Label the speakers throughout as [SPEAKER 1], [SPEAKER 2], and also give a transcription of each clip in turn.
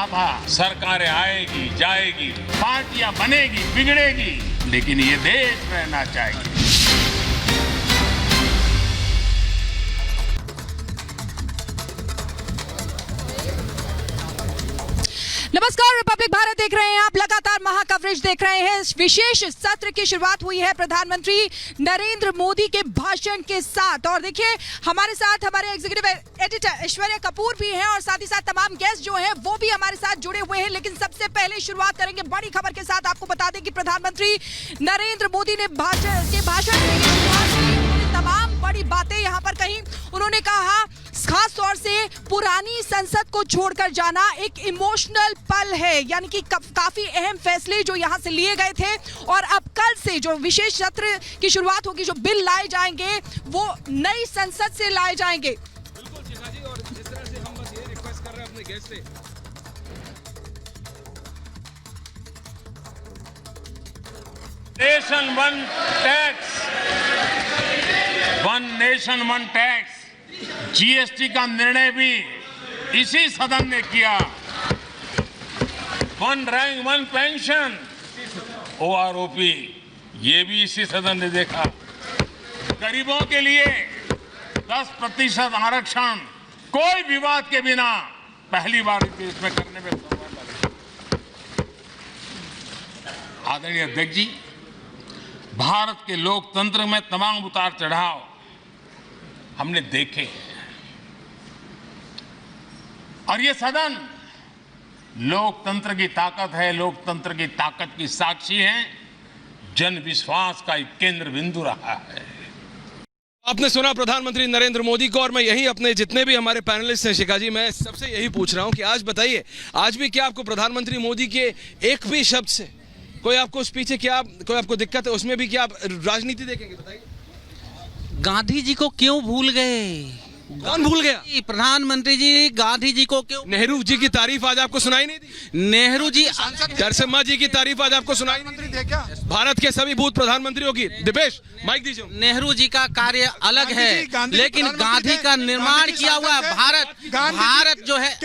[SPEAKER 1] कहा था सरकारें आएगी जाएगी, पार्टियां बनेगी बिगड़ेगी, लेकिन ये देश रहना चाहिए।
[SPEAKER 2] नमस्कार, रिपब्लिक भारत देख रहे हैं आप, लगातार महा कवरेज देख रहे हैं। इस विशेष सत्र की शुरुआत हुई है प्रधानमंत्री नरेंद्र मोदी के भाषण के साथ। और देखिए, हमारे साथ हमारे एग्जीक्यूटिव एडिटर ऐश्वर्या कपूर भी हैं और साथ ही साथ तमाम गेस्ट जो हैं वो भी हमारे साथ जुड़े हुए हैं। लेकिन सबसे पहले शुरुआत करेंगे बड़ी खबर के साथ। आपको बता दें कि प्रधानमंत्री नरेंद्र मोदी ने भाषण तमाम बड़ी बातें यहाँ पर कही। उन्होंने कहा खास तौर से पुरानी संसद को छोड़कर जाना एक इमोशनल पल है, यानी कि काफी अहम फैसले जो यहाँ से लिए गए थे और अब कल से जो विशेष सत्र की शुरुआत होगी, जो बिल लाए जाएंगे वो नई संसद से लाए जाएंगे।
[SPEAKER 3] बिल्कुल शिखा जी, और जिस तरह से हम बस ये रिक्वेस्ट कर रहे हैं अपने गेस्ट से,
[SPEAKER 1] nation one tax, one nation one tax, GST का निर्णय भी इसी सदन ने किया। One rank one pension, OROP, ये भी इसी सदन ने देखा। गरीबों के लिए 10% आरक्षण कोई विवाद के बिना पहली बार देश में करने में आदरणीय अध्यक्ष जी, भारत के लोकतंत्र में तमाम उतार चढ़ाव हमने देखे हैं और ये सदन लोकतंत्र की ताकत है, लोकतंत्र की ताकत की साक्षी है, जन विश्वास का एक केंद्र बिंदु रहा है।
[SPEAKER 3] आपने सुना प्रधानमंत्री नरेंद्र मोदी को, और मैं यही अपने जितने भी हमारे पैनलिस्ट हैं शिखा जी, मैं सबसे यही पूछ रहा हूं कि आज बताइए, आज भी क्या आपको प्रधानमंत्री मोदी के एक भी शब्द से कोई आपको उस पीछे क्या कोई आपको दिक्कत है, उसमें भी क्या आप राजनीति देखेंगे? बताइए।
[SPEAKER 4] गांधी जी को क्यों भूल गए?
[SPEAKER 3] कौन भूल गया?
[SPEAKER 4] प्रधानमंत्री जी गांधी जी को क्यों?
[SPEAKER 3] नेहरू जी की तारीफ आज आपको सुनाई नहीं दी?
[SPEAKER 4] नेहरू जी,
[SPEAKER 3] नरसिम्हा जी की तारीफ आज आपको सुनाई नहीं दी? भारत के सभी भूत प्रधानमंत्रियों की। दिपेश, माइक दीजिए।
[SPEAKER 4] नेहरू जी का कार्य अलग है, लेकिन गांधी का निर्माण किया हुआ भारत जो है,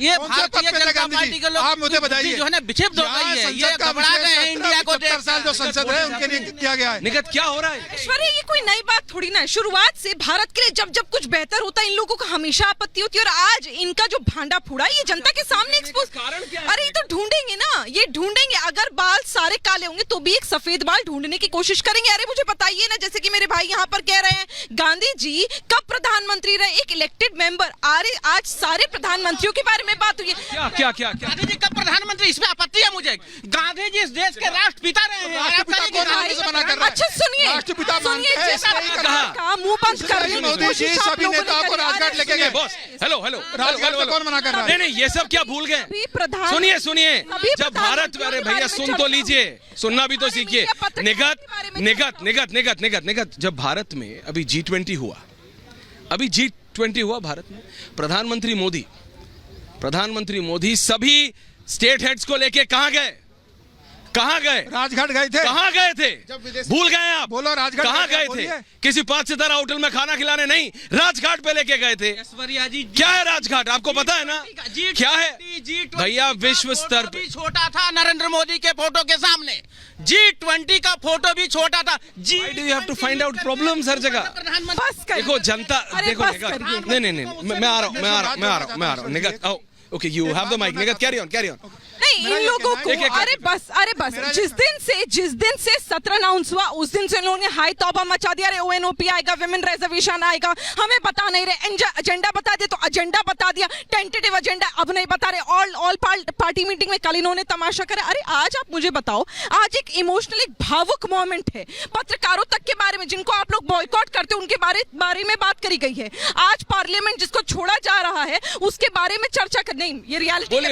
[SPEAKER 4] ये भारतीय जनता पार्टी के लोग,
[SPEAKER 5] आप मुझे बताइए,
[SPEAKER 4] जो है ना विक्षिप्त हो गई है, ये घबरा गए हैं इंडिया को देख।
[SPEAKER 5] 70 साल जो संसद है उनके लिए किया गया है।
[SPEAKER 3] निगत क्या हो रहा है?
[SPEAKER 2] ऐश्वर्या, ये कोई नई बात थोड़ी ना है। शुरुआत से भारत के लिए जब जब कुछ बेहतर होता है, इन लोगों को हमेशा आपत्ति होती है और आज इनका जो भांडा फूड़ा ये जनता के सामने एक्सपोज। अरे ये तो ढूंढेंगे ना, ये ढूंढेंगे। अगर बाल सारे काले होंगे तो भी एक सफेद बाल ढूंढने की कोशिश करेंगे। अरे मुझे बताइए ना, जैसे कि मेरे भाई यहाँ पर कह रहे हैं, गांधी जी कब प्रधानमंत्री रहे? एक इलेक्टेड मेंबर। अरे आज सारे प्रधानमंत्रियों के बारे में बात हुई है।
[SPEAKER 3] क्या
[SPEAKER 4] गांधी जी कब प्रधानमंत्री, इसमें आपत्ति है मुझे। गांधी जी इस देश के राष्ट्रपिता रहे हैं।
[SPEAKER 2] अच्छा सुनिए, मुंह बंद कर
[SPEAKER 5] मोदी जी सभी नेताओं को राजघाट लेके गए।
[SPEAKER 3] बॉस, हेलो,
[SPEAKER 5] राजघाट को कौन मना कर रहा है?
[SPEAKER 3] नहीं, ये सब क्या भूल गए? सुनिए, जब भारत, अरे भैया सुन तो लीजिए, सुनना भी तो सीखिए। निगत, जब भारत में अभी G20 हुआ भारत में, प्रधानमंत्री मोदी सभी स्टेट हेड्स को लेके कहां गए?
[SPEAKER 5] राजघाट गए थे।
[SPEAKER 3] कहां गए थे? भूल गए आप?
[SPEAKER 5] बोलो, राजघाट
[SPEAKER 3] कहां गए थे? किसी 5 सितारा होटल में खाना खिलाने नहीं, राजघाट पे लेके गए थे।
[SPEAKER 4] ऐश्वर्या जी,
[SPEAKER 3] क्या है राजघाट? आपको पता है ना क्या है भैया? विश्व स्तर
[SPEAKER 4] पे छोटा था नरेंद्र मोदी के फोटो के सामने। G20 का फोटो भी छोटा था।
[SPEAKER 3] Why do you have to find out problems हर जगह? देखो जनता, देखो नहीं, मैं आ रहा हूँ। निगत, आओ। Okay, you have the mic. निगत, carry on.
[SPEAKER 2] नहीं, इन लोगों को अरे बस जिस दिन से सत्र अनाउंस हुआ उस दिन से लोगों ने हाई तौबा मचा दिया। अरे ONOP आएगा, विमेन रिजर्वेशन आएगा, हमें बता नहीं रहे। एजेंडा बता दे तो एजेंडा बता दिया, टेंटेटिव एजेंडा अब नहीं बता रहे। ऑल पार्टी मीटिंग में कल इन्होंने तमाशा करा। अरे आज आप मुझे बताओ, आज एक इमोशनल, एक भावुक मोमेंट है। पत्रकारों तक के बारे में, जिनको आप लोग बॉयकॉट करते हो, उनके बारे में बात करी गई है। आज पार्लियामेंट जिसको छोड़ा जा रहा है उसके बारे में चर्चा कर, नहीं ये रियलिटी है।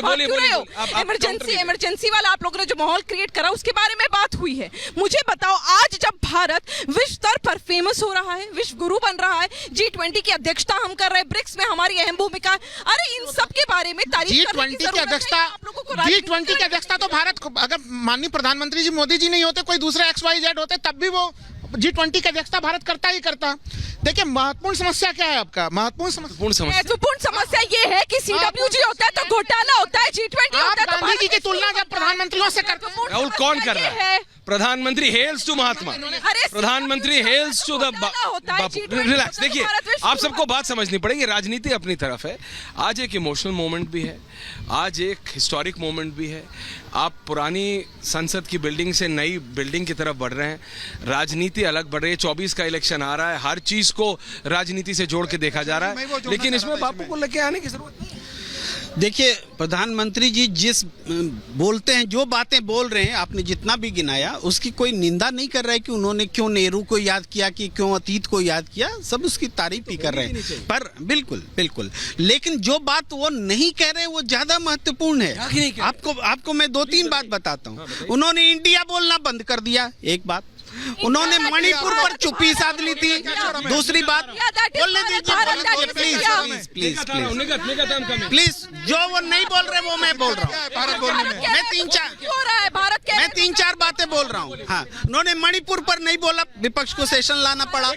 [SPEAKER 2] इमरजेंसी वाला आप लोगों ने जो माहौल क्रिएट करा उसके बारे में बात हुई है। मुझे बताओ, आज जब भारत विश्व स्तर पर फेमस हो रहा है, विश्व गुरु बन रहा है, G20 की अध्यक्षता हम कर रहे हैं, ब्रिक्स में हमारी अहम भूमिका है, अरे इन सब के बारे में तारीफ करने की
[SPEAKER 5] G20 की अध्यक्षता तो भारत, अगर माननीय प्रधानमंत्री जी मोदी जी नहीं होते, कोई दूसरे XYZ होते, तब भी वो G20 की अध्यक्षता भारत करता ही करता। देखिए, महत्वपूर्ण समस्या क्या है आपका? महत्वपूर्ण समस्या
[SPEAKER 2] ये है कि CWG होता है तो घोटाला होता है, G20
[SPEAKER 5] मोदी जी की तुलना जब प्रधानमंत्रियों से करते हैं,
[SPEAKER 3] राहुल कौन कर रहा है? प्रधानमंत्री हेल्स टू महात्मा, प्रधानमंत्री हेल्स टू द रिलैक्स। देखिए, आप सबको बात समझनी पड़ेगी, राजनीति अपनी तरफ है। आज एक इमोशनल मोमेंट भी है, आज एक हिस्टोरिक मोमेंट भी है। आप पुरानी संसद की बिल्डिंग से नई बिल्डिंग की तरफ बढ़ रहे हैं, राजनीति अलग बढ़ रही है। 24 का इलेक्शन आ रहा है, हर चीज को राजनीति से जोड़ के देखा जा रहा है, लेकिन इसमें बापू को लेके आने की जरूरत नहीं है।
[SPEAKER 6] देखिए, प्रधानमंत्री जी जिस बोलते हैं, जो बातें बोल रहे हैं, आपने जितना भी गिनाया, उसकी कोई निंदा नहीं कर रहा है कि उन्होंने क्यों नेहरू को याद किया, कि क्यों अतीत को याद किया, सब उसकी तारीफ ही कर रहे हैं। पर बिल्कुल बिल्कुल, लेकिन जो बात वो नहीं कह रहे वो ज्यादा महत्वपूर्ण है। आपको मैं 2-3 बात बताता हूँ। उन्होंने इंडिया बोलना बंद कर दिया, एक बात। उन्होंने मणिपुर पर चुप्पी साध ली थी, दूसरी बात। बोलने दीजिए प्लीज, जो वो नहीं बोल रहे वो मैं बोल रहा हूँ। मैं 3-4 बातें बोल रहा हूँ। हाँ, उन्होंने मणिपुर पर नहीं बोला, विपक्ष को सेशन लाना पड़ा।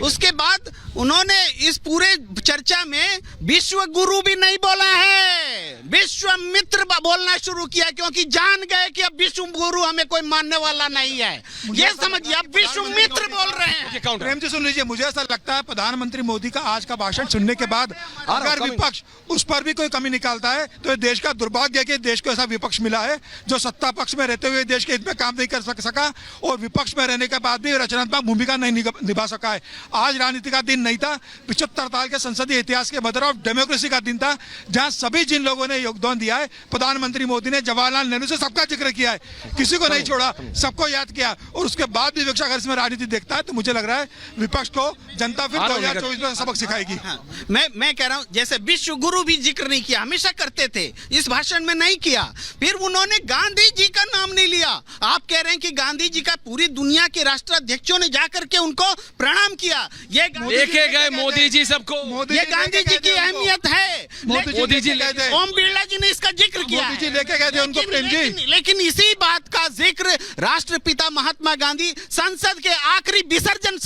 [SPEAKER 6] उसके बाद उन्होंने इस पूरे चर्चा में विश्व गुरु भी नहीं बोला है, विश्व मित्र बोलना शुरू किया, क्योंकि जान गए कि अब विश्व गुरु हमें कोई मानने वाला नहीं है। ये समझिए, आप विश्व मित्र बोल रहे हैं।
[SPEAKER 7] प्रेम जी सुन लीजिए, मुझे ऐसा लगता है प्रधानमंत्री मोदी का आज का भाषण सुनने के बाद अगर विपक्ष उस पर भी कोई कमी निकालता है तो ये देश का दुर्भाग्य है कि देश को ऐसा विपक्ष मिला है जो सत्ता पक्ष में रहते हुए देश के हित में काम नहीं कर सका और विपक्ष में रहने के बाद भी रचनात्मक भूमिका नहीं निभा सका है। आज राजनीति का दिन नहीं था, 75 साल के संसदीय इतिहास के मदर ऑफ डेमोक्रेसी का दिन था, जहां सभी जिन लोगों ने योगदान दिया है, प्रधानमंत्री मोदी ने जवाहरलाल नेहरू से सबका जिक्र किया है, किसी को नहीं छोड़ा, सबको याद किया। और उसके बाद भी विपक्ष अगर इसमें राजनीति देखता है तो मुझे लग रहा है विपक्ष को जनता फिर 2024 में सबक सिखाएगी।
[SPEAKER 6] हाँ, मैं कह रहा हूं, जैसे विश्व गुरु भी जिक्र नहीं किया, हमेशा करते थे, इस भाषण में नहीं किया। फिर उन्होंने गांधी जी का नाम नहीं लिया। आप कह रहे हैं कि गांधी जी का पूरी दुनिया के राष्ट्राध्यक्षों ने जाकर के उनको प्रणाम किया। ये
[SPEAKER 3] देखे गए मोदी जी सबको,
[SPEAKER 6] ये गांधी जी की अहमियत है।
[SPEAKER 3] मोदी जी
[SPEAKER 6] ओम बिरला जी ने इसका जिक्र किया,
[SPEAKER 7] मोदी जी लेके गए थे उनको, प्रेम जी।
[SPEAKER 6] लेकिन इसी बात का जिक्र राष्ट्रपिता महात्मा गांधी संसद के आखिरी विसर्जन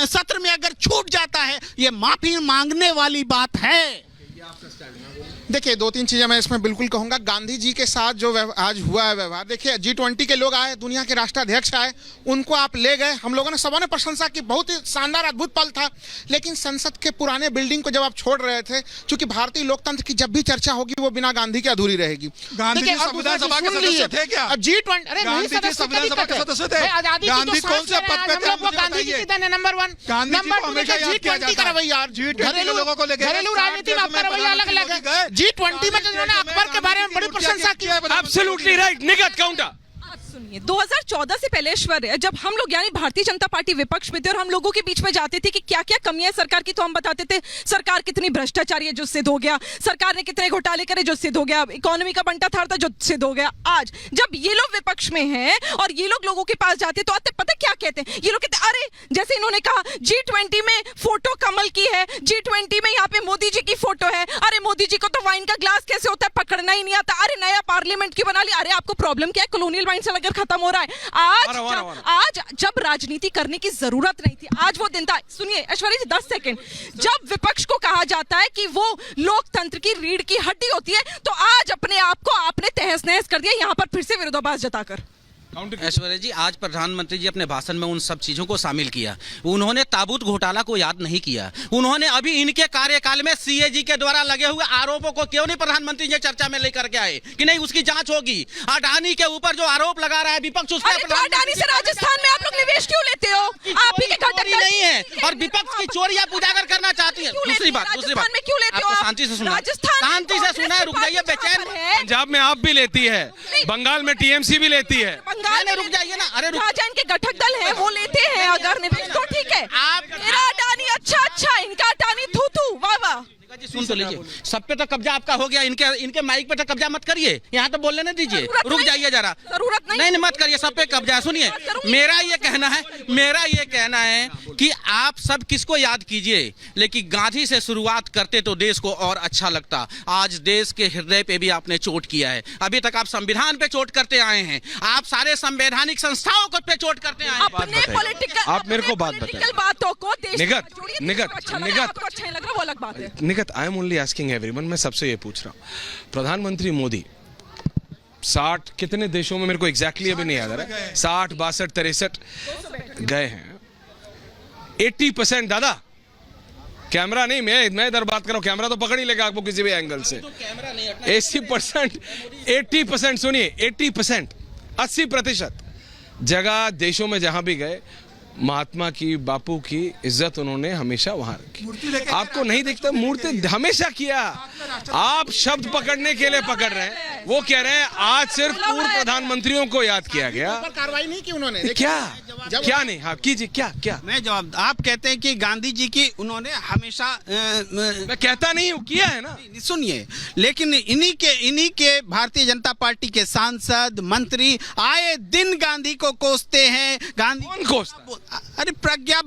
[SPEAKER 6] सत्र में अगर छूट जाता है, ये माफी मांगने वाली बात है।
[SPEAKER 5] देखिए, 2-3 चीजें मैं इसमें बिल्कुल कहूंगा। गांधी जी के साथ जो आज हुआ है व्यवहार, देखिए G20 के लोग आए, दुनिया के राष्ट्राध्यक्ष आए, उनको आप ले गए, हम लोगों ने सबों ने प्रशंसा की, बहुत ही शानदार अद्भुत पल था। लेकिन संसद के पुराने बिल्डिंग को जब आप छोड़ रहे थे, क्योंकि भारतीय लोकतंत्र की जब भी चर्चा होगी वो बिना गांधी के अधूरी रहेगी।
[SPEAKER 7] गांधी जी संविधान सभा के सदस्य थे क्या?
[SPEAKER 5] G20, अरे
[SPEAKER 7] गांधी जी संविधान सभा के सदस्य थे। गांधी कौन से पद पे थे?
[SPEAKER 5] गांधी जी की देन नंबर 1,
[SPEAKER 7] नंबर 2
[SPEAKER 5] G20 का रवैया, घरेलू राजनीति में आपका रवैया अलग-अलग है। G20 में उन्होंने अकबर के बारे में बड़ी प्रशंसा की है।
[SPEAKER 3] Absolutely right. निगत काउंटर।
[SPEAKER 2] सुनिए, 2014 से पहले ऐश्वर्या, जब हम लोग यानी भारतीय जनता पार्टी विपक्ष में थे और हम लोगों के बीच में जाते थे कि क्या क्या कमियां सरकार की, तो हम बताते थे सरकार कितनी भ्रष्टाचारी है, जो सिद्ध हो गया, सरकार ने कितने घोटाले करे, जो सिद्ध हो गया, इकोनॉमी का बंटा था जो सिद्ध हो गया। आज जब ये लोग विपक्ष में हैं और ये लोग लोगों के पास जाते तो आते पता क्या कहते हैं ये लोग? कहते अरे, जैसे इन्होंने कहा G20 में फोटो कमल की है, G20 में यहाँ पे मोदी जी की फोटो है, अरे मोदी जी को तो वाइन का ग्लास कैसे होता है पकड़ना ही नहीं आता, अरे नया पार्लियामेंट क्यों बना लिया, अरे आपको प्रॉब्लम क्या है, कॉलोनियल माइंड से खत्म हो रहा है। आज जब राजनीति करने की जरूरत नहीं थी, आज वो दिन था। सुनिए ऐश्वर्या जी, 10 सेकंड, जब विपक्ष को कहा जाता है कि वो लोकतंत्र की रीढ़ की हड्डी होती है, तो आज अपने आप को आपने तहस नहस कर दिया यहाँ पर फिर से विरोधाभास जताकर।
[SPEAKER 4] ऐश्वर्या जी, आज प्रधानमंत्री जी अपने भाषण में उन सब चीजों को शामिल किया। उन्होंने ताबूत घोटाला को याद नहीं किया। उन्होंने अभी इनके कार्यकाल में सीएजी के द्वारा लगे हुए आरोपों को क्यों नहीं प्रधानमंत्री जी चर्चा में लेकर के आए कि नहीं उसकी जांच होगी। अडानी के ऊपर जो आरोप लगा रहा है विपक्ष, उस पर
[SPEAKER 2] अडानी से राजस्थान में आप लोग निवेश क्यों लेते हो? आप ही के घटक
[SPEAKER 4] नहीं है और विपक्ष की चोरी आप उजागर करना चाहती है। दूसरी बात
[SPEAKER 2] में क्यों लेते हो?
[SPEAKER 4] शांति से सुना, शांति से सुना है, रुक जाइए बेचैन।
[SPEAKER 3] पंजाब में आप भी लेती है, बंगाल में टीएमसी भी लेती है।
[SPEAKER 4] रुक जाइए ना, अरे
[SPEAKER 2] राजा इनके घटक दल है वो लेते हैं अगर निवेश तो ठीक है। मेरा अडानी अच्छा, इनका अडानी थू वाह वाह।
[SPEAKER 4] जी सुन तो लीजिए, सब पे तो कब्जा आपका हो गया, इनके माइक पे तो कब्जा मत करिए, यहाँ तो बोलने नहीं दीजिए, रुक जाइए जरा,
[SPEAKER 2] जरूरत
[SPEAKER 4] नहीं मत करिए, सब पे कब्जा। सुनिए, मेरा ये कहना है कि आप सब किसको याद कीजिए, लेकिन गांधी से शुरुआत करते तो देश को और अच्छा लगता। आज देश के हृदय पे भी आपने चोट किया है। अभी तक आप संविधान पे चोट करते आए हैं, आप सारे संवैधानिक संस्थाओं को पे चोट करते आए हैं।
[SPEAKER 3] आप मेरे को बात बताइए,
[SPEAKER 2] बातों को
[SPEAKER 3] Nighat I am only asking everyone, मैं सबसे ये पूछ रहा हूँ, प्रधानमंत्री मोदी 60 कितने देशों में मेरे को एग्जैक्टली अभी नहीं याद आ रहा, 60 62 63 गए हैं। 80% दादा, कैमरा नहीं, मैं इधर बात कर रहा हूं, कैमरा तो पकड़ ही लेगा आपको किसी भी एंगल से। 80%, 80% सुनिए, 80%, 80% जगह देशों में जहां भी गए, महात्मा की, बापू की इज्जत उन्होंने हमेशा वहां रखी। आपको नहीं दिखता? मूर्ति हमेशा किया। आप शब्द पकड़ने के लिए पकड़ रहे हैं, वो कह रहे हैं आज सिर्फ पूर्व प्रधानमंत्रियों को याद किया गया।
[SPEAKER 5] कार्रवाई नहीं की उन्होंने।
[SPEAKER 3] क्या नहीं? हाँ कीजिए, क्या
[SPEAKER 6] मैं जवाब, आप कहते हैं कि गांधी जी की उन्होंने हमेशा
[SPEAKER 3] मैं कहता नहीं हूँ, किया है ना।
[SPEAKER 6] सुनिए, लेकिन इन्हीं के भारतीय जनता पार्टी के सांसद मंत्री आए दिन गांधी को कोसते हैं। गांधी
[SPEAKER 3] कौन कोसता?
[SPEAKER 6] अरे प्रज्ञा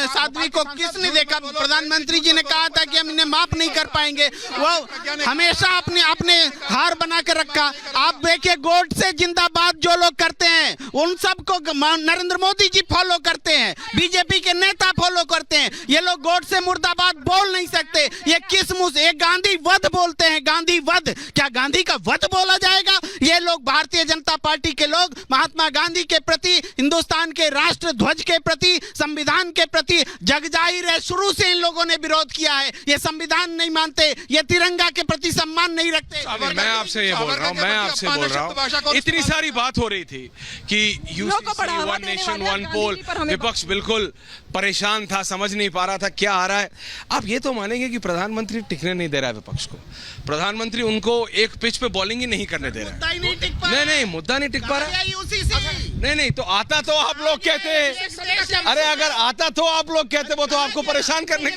[SPEAKER 6] साध्वी को किसने देखा? प्रधानमंत्री जी ने कहा था कि हम इन्हें माफ नहीं कर पाएंगे, वो हमेशा अपने हार बना के रखा। आप देखिए, गोडसे जिंदाबाद जो लोग करते हैं उन सबको नरेंद्र मोदी जी फॉलो करते हैं, बीजेपी के नेता फॉलो करते हैं। ये लोग गोडसे मुर्दाबाद बोल नहीं सकते। ये किस मुंह से? गांधी वध बोलते हैं, गांधी वध। क्या गांधी का वध बोला जाएगा? ये लोग भारतीय जनता पार्टी के लोग महात्मा गांधी के प्रति, हिंदुस्तान के राष्ट्र ध्वज के प्रति, संविधान के प्रति जगजाहिर है, शुरू से इन लोगों ने विरोध किया है। ये संविधान नहीं मानते, ये तिरंगा के प्रति सम्मान नहीं रखते।
[SPEAKER 3] मैं आपसे ये बोल रहा हूँ, इतनी सारी बात हो रही थी कि यूसीसी, वन नेशन वन पोल, विपक्ष बिल्कुल परेशान था, समझ नहीं पा रहा था क्या आ रहा है। आप ये तो मानेंगे कि प्रधानमंत्री टिकने नहीं दे रहा है विपक्ष को। प्रधानमंत्री उनको एक पिच पे बॉलिंग ही नहीं करने दे रहा है। नहीं, मुद्दा नहीं टिक पा रहा है। नहीं, तो आता तो आप लोग कहते, अरे अगर आता तो आप लोग कहते, वो तो आपको परेशान करने